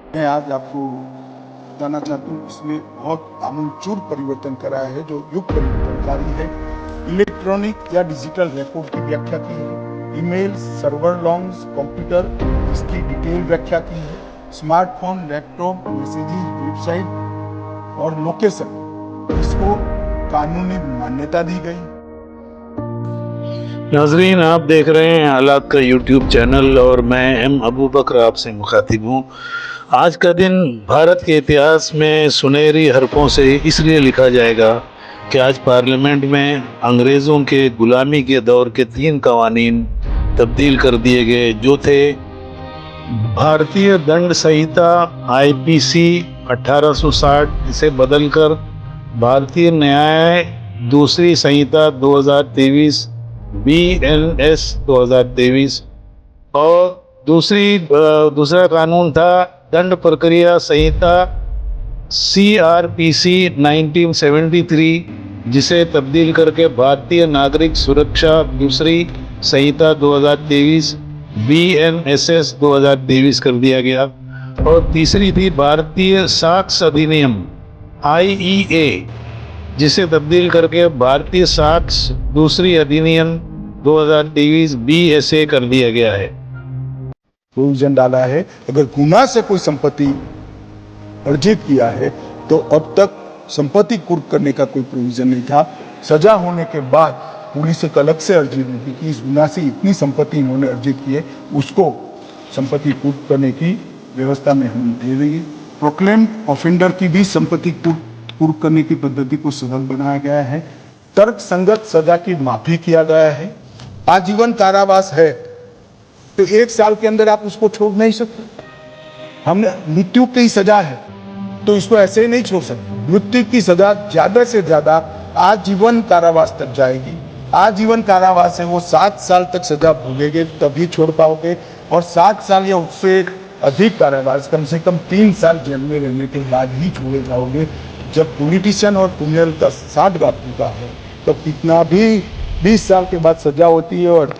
मैं आज आपको बताना चाहता हूँ, इसमें बहुत आमूलचूल परिवर्तन करा है जो युग परिवर्तनकारी है। इलेक्ट्रॉनिक या डिजिटल रिकॉर्ड की व्याख्या की है, ईमेल, सर्वर लॉन्ग्स, कंप्यूटर, इसकी डिटेल व्याख्या की है, स्मार्टफोन, लैपटॉप, मैसेजिंग, वेबसाइट और लोकेशन, इसको कानूनी मान्यता दी गई। नाजरीन, आप देख रहे हैं हालात का यूट्यूब चैनल और मैं एम अबू बकर आपसे मुखातिब हूँ। आज का दिन भारत के इतिहास में सुनहरी हरफों से इसलिए लिखा जाएगा कि आज पार्लियामेंट में अंग्रेज़ों के गुलामी के दौर के 3 कवानीन तब्दील कर दिए गए, जो थे भारतीय दंड संहिता IPC 1860, इसे बदलकर भारतीय न्याय दूसरी संहिता 2023 BNS 2023 और दूसरा कानून था दंड प्रक्रिया संहिता CRPC 1973, जिसे तब्दील करके भारतीय नागरिक सुरक्षा दूसरी संहिता 2023 BNSS 2023 कर दिया गया। और तीसरी थी भारतीय साक्ष्य अधिनियम IEA, जिसे तब्दील करके भारतीय साक्ष्य दूसरी अधिनियम 2023 BSA कर दिया गया है। प्रोविजन डाला है, अगर गुनाह से कोई संपत्ति अर्जित किया है तो अब तक संपत्ति कुर्क करने का कोई प्रोविजन नहीं था। सजा होने के बाद पुलिस एक अलग से अर्जी देती कि इस गुनाह से इतनी संपत्ति इन्होंने अर्जित की है, उसको संपत्ति कुर्क करने की व्यवस्था में हम दे रही है। प्रोक्लेम ऑफेंडर की भी संपत्ति कुर्क करने की पद्धति को सरल बनाया गया है। तर्क संगत सजा की माफी किया गया है। आजीवन कारावास है तो 1 साल के अंदर आप उसको छोड़ नहीं सकते। हमने मृत्यु की सजा है तो इसको ऐसे ही नहीं छोड़ सकते। मृत्यु की सजा ज्यादा से ज्यादा आजीवन कारावास तक जाएगी। आजीवन कारावास है वो 7 साल तक सजा भोगेंगे तभी छोड़ पाओगे, और 7 साल या उससे अधिक कारावास, कम से कम 3 साल जेल में रहने के बाद ही छोड़े जाओगे। जब पॉलिटिशियन और क्रिमिनल का 60 बार चुका है तो कितना भी 20 साल के बाद सजा होती है और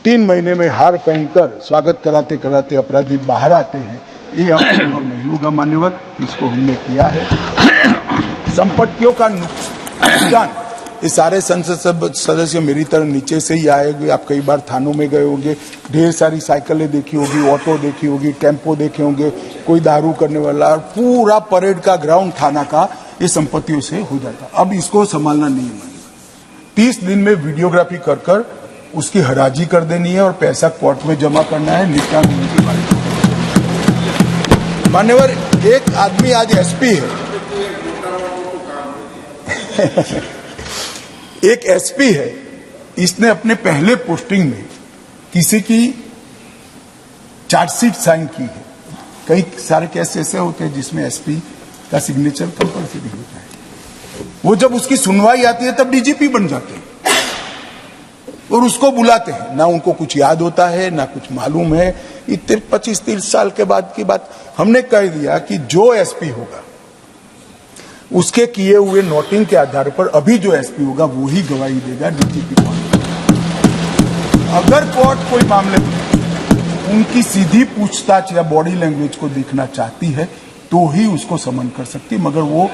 3 महीने में हार पहनकर स्वागत कराते कराते अपराधी बाहर आते हैं। ये हम नहीं होगा मान्यवर, इसको हमने किया है। संपत्तियों का नुकसान, ये सारे संसद सदस्य मेरी तरह नीचे से ही आएंगे। आप कई बार थानों में गए होंगे, ढेर सारी साइकिलें देखी होगी, ऑटो देखी होगी, टेम्पो देखे होंगे, कोई दारू करने वाला, पूरा परेड का ग्राउंड थाना का ये संपत्तियों से हो जाता। अब इसको संभालना नहीं है। 30 दिन में वीडियोग्राफी कर कर उसकी हराजी कर देनी है और पैसा कोर्ट में जमा करना है, निपटान होने के बाद। मान्यवर, एक आदमी आज SP है एक SP है, इसने अपने पहले पोस्टिंग में किसी की चार्जशीट साइन की है। कई सारे केस ऐसे होते हैं जिसमें SP का सिग्नेचर कंपल्सरी होता है। वो जब उसकी सुनवाई आती है तब DGP बन जाते हैं और उसको बुलाते हैं। ना उनको कुछ याद होता है ना कुछ मालूम है। 25-30 साल के बाद की बात हमने कह दिया कि जो SP होगा उसके किए हुए नोटिंग के आधार पर अभी जो SP होगा वो ही गवाही देगा DGP को। अगर कोर्ट कोई मामले में उनकी सीधी पूछताछ या बॉडी लैंग्वेज को देखना चाहती है तो ही उसको समन कर सकती, मगर वो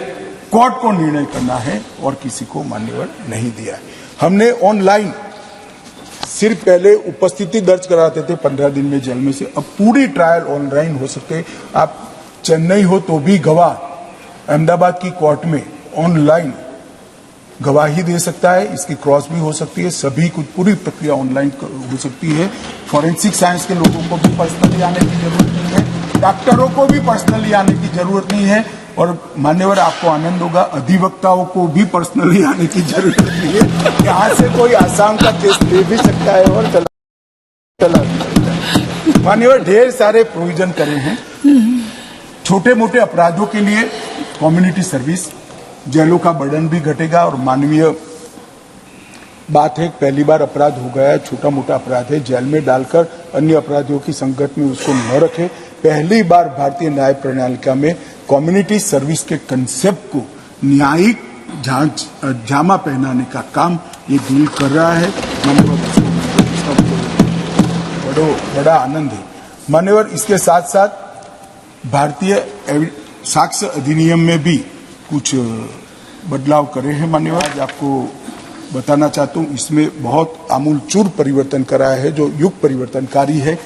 कोर्ट को निर्णय करना है और किसी को मान्यवर नहीं दिया है। हमने ऑनलाइन सिर्फ पहले उपस्थिति दर्ज कराते थे 15 दिन में जेल में से, अब पूरी ट्रायल ऑनलाइन हो सके। आप चेन्नई हो तो भी गवाह अहमदाबाद की कोर्ट में ऑनलाइन गवाही दे सकता है, इसकी क्रॉस भी हो सकती है, सभी कुछ पूरी प्रक्रिया ऑनलाइन हो सकती है। फॉरेंसिक साइंस के लोगों को भी पर्सनली आने की जरूरत नहीं है, डॉक्टरों को भी पर्सनली आने की जरूरत नहीं है, और मान्यवर आपको आनंद होगा, अधिवक्ताओं को भी पर्सनली आने की जरूरत नहीं है। यहाँ से कोई आसाम का केस ले भी सकता है और चला भी सकता है। मान्यवर, ढेर सारे प्रोविजन करे हैं छोटे मोटे अपराधों के लिए। कम्युनिटी सर्विस, जेलों का बर्डन भी घटेगा और मानवीय बात है। पहली बार अपराध हो गया है, छोटा मोटा अपराध है, जेल में डालकर अन्य अपराधियों की संगत में उसको न रखे। पहली बार भारतीय न्याय प्रणालिका में कम्युनिटी सर्विस के कंसेप्ट को न्यायिक जामा पहनाने का काम ये बिल कर रहा है। बड़ा आनंद है। मान्यवर, इसके साथ साथ भारतीय साक्ष्य अधिनियम में भी कुछ बदलाव करे हैं मान्यवर। आज आपको बताना चाहता हूँ, इसमें बहुत आमूलचूर परिवर्तन करा है जो युग परिवर्तनकारी है।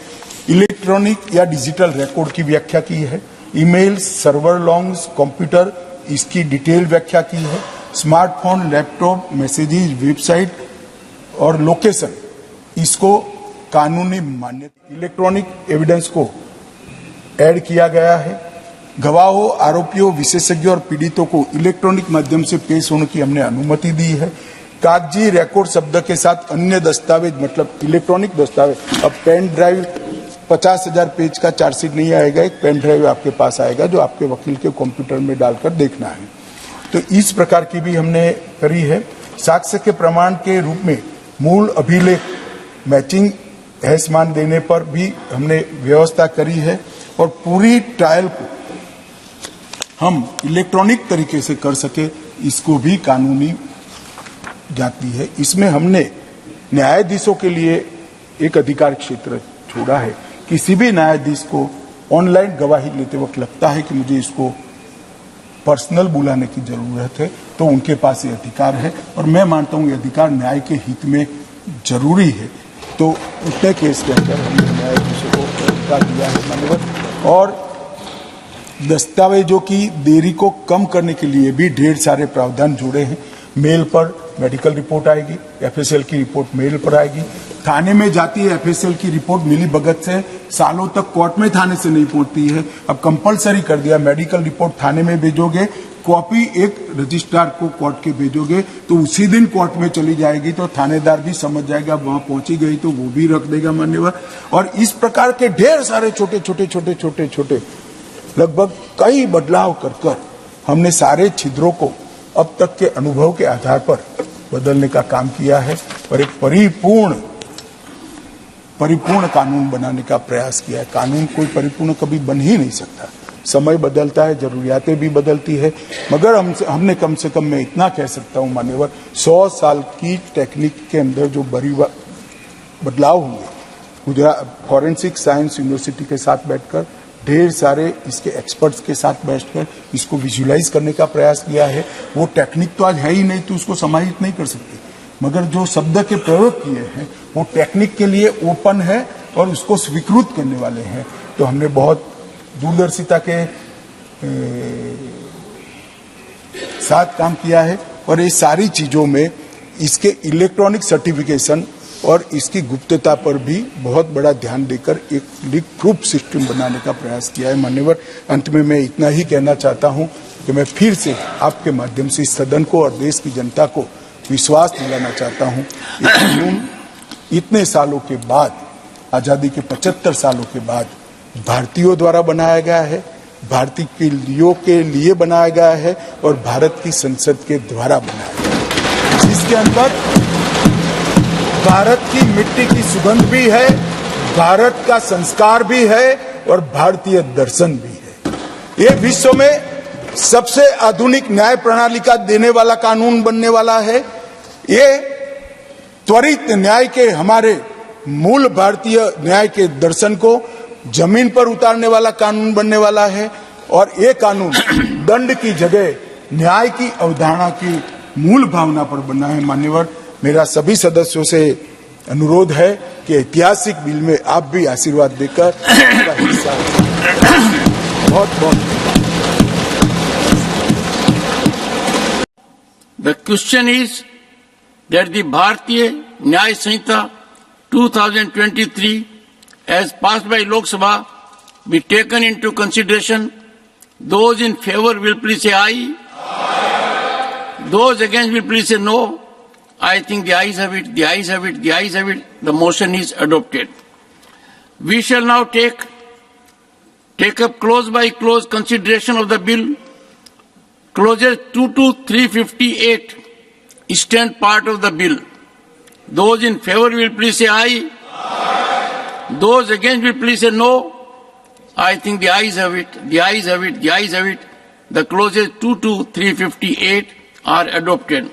इलेक्ट्रॉनिक या डिजिटल रिकॉर्ड की व्याख्या की है, ईमेल, सर्वर लॉन्ग्स, कंप्यूटर, इसकी डिटेल व्याख्या की है, स्मार्टफोन, लैपटॉप, मैसेजेस, वेबसाइट और लोकेशन, इसको कानूनी मान्यता। इलेक्ट्रॉनिक एविडेंस को ऐड किया गया है। गवाहों, आरोपियों, विशेषज्ञों और पीड़ितों को इलेक्ट्रॉनिक माध्यम से पेश होने की हमने अनुमति दी है। कागजी रिकॉर्ड शब्द के साथ अन्य दस्तावेज, मतलब इलेक्ट्रॉनिक दस्तावेज, अब पेन ड्राइव 50,000 पेज का चार्जशीट नहीं आएगा, एक पेन ड्राइव आपके पास आएगा जो आपके वकील के कंप्यूटर में डालकर देखना है। तो इस प्रकार की भी हमने करी है। साक्ष्य के प्रमाण के रूप में मूल अभिलेख मैचिंग हैसमान देने पर भी हमने व्यवस्था करी है और पूरी ट्रायल को हम इलेक्ट्रॉनिक तरीके से कर सके, इसको भी कानूनी जाती है। इसमें हमने न्यायाधीशों के लिए एक अधिकार क्षेत्र छोड़ा है। किसी भी न्यायाधीश को ऑनलाइन गवाही लेते वक्त लगता है कि मुझे इसको पर्सनल बुलाने की जरूरत है, तो उनके पास ये अधिकार है और मैं मानता हूं ये अधिकार न्याय के हित में जरूरी है। तो उतने केस के अंदर हमने न्यायाधीशों को अधिकार दिया है माननीय। और दस्तावेजों की देरी को कम करने के लिए भी ढेर सारे प्रावधान जुड़े हैं। मेल पर मेडिकल रिपोर्ट आएगी, एफएसएल की रिपोर्ट मेल पर आएगी, थाने में जाती है एफएसएल की रिपोर्ट मिली भगत से, सालों तक कोर्ट में थाने से नहीं पहुंचती है। अब कंपलसरी कर दिया, मेडिकल रिपोर्ट थाने में भेजोगे, कॉपी एक रजिस्ट्रार को कोर्ट के भेजोगे तो उसी दिन कोर्ट में चली जाएगी, तो थानेदार भी समझ जाएगा वहां पहुंची गई तो वो भी रख देगा मान्यवर। और इस प्रकार के ढेर सारे छोटे छोटे लगभग कई बदलाव कर हमने सारे छिद्रों को अब तक के अनुभव के आधार पर बदलने का काम किया है और एक परिपूर्ण कानून बनाने का प्रयास किया है। कानून कोई परिपूर्ण कभी बन ही नहीं सकता, समय बदलता है, जरूरियातें भी बदलती है, मगर हमने कम से कम मैं इतना कह सकता हूं मान्यवर, 100 साल की टेक्निक के अंदर जो बड़ी बदलाव होंगे, गुजरात फॉरेंसिक साइंस यूनिवर्सिटी के साथ बैठकर, ढेर सारे इसके एक्सपर्ट्स के साथ बैठकर इसको विजुलाइज करने का प्रयास किया है। वो टेक्निक तो आज है ही नहीं तो उसको समाहित नहीं कर सकते, मगर जो शब्द के प्रयोग किए हैं वो टेक्निक के लिए ओपन है और उसको स्वीकृत करने वाले हैं। तो हमने बहुत दूरदर्शिता के साथ काम किया है और ये सारी चीजों में इसके इलेक्ट्रॉनिक सर्टिफिकेशन और इसकी गुप्तता पर भी बहुत बड़ा ध्यान देकर एक लीक प्रूफ सिस्टम बनाने का प्रयास किया है मान्यवर। अंत में मैं इतना ही कहना चाहता हूं कि मैं फिर से आपके माध्यम से इस सदन को और देश की जनता को विश्वास दिलाना चाहता हूं, ये कानून इतने सालों के बाद, आजादी के 75 सालों के बाद भारतीयों द्वारा बनाया गया है, भारतीयों के लिए बनाया गया है और भारत की संसद के द्वारा बनाया गया है, जिसके अंदर भारत की मिट्टी की सुगंध भी है, भारत का संस्कार भी है और भारतीय दर्शन भी है। ये विश्व में सबसे आधुनिक न्याय प्रणाली का देने वाला कानून बनने वाला है। ये त्वरित न्याय के हमारे मूल भारतीय न्याय के दर्शन को जमीन पर उतारने वाला कानून बनने वाला है और ये कानून दंड की जगह न्याय की अवधारणा की मूल भावना पर बना है मान्यवर। मेरा सभी सदस्यों से अनुरोध है कि ऐतिहासिक बिल में आप भी आशीर्वाद देकर इसका हिस्सा बहुत The question is that the Bharatiya Nyaya Sanhita 2023 as passed by Lok Sabha be taken into consideration. Those in favor will please say aye. Those against will please say no. I think the ayes have it, the ayes have it, the ayes have it. The motion is adopted. We shall now take up clause by clause consideration of the bill. Clauses 2 to 358 stand part of the bill. Those in favor will please say aye. Those against will please say no. I think the ayes have it, the ayes have it, the ayes have it. The clauses 2 to 358 are adopted.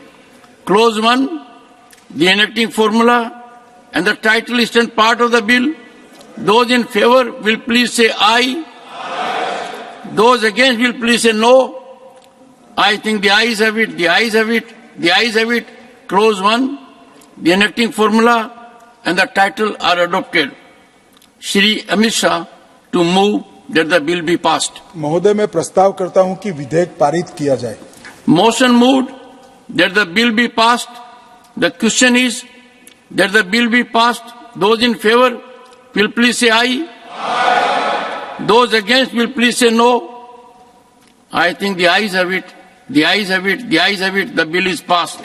Clause 1, the enacting formula and the title stand part of the bill. Those in favor will please say aye. Those against will please say no. I think the ayes have it, the ayes have it, the ayes have it. Clause 1, the enacting formula and the title are adopted. Shri Amit Shah to move that the bill be passed. महोदय मैं प्रस्ताव करता हूं कि विधेयक पारित किया जाए। Motion moved that the bill be passed. The question is that the bill be passed. Those in favor will please say aye. Aye. Those against will please say no. I think the ayes have it, the ayes have it, the ayes have it. The bill is passed.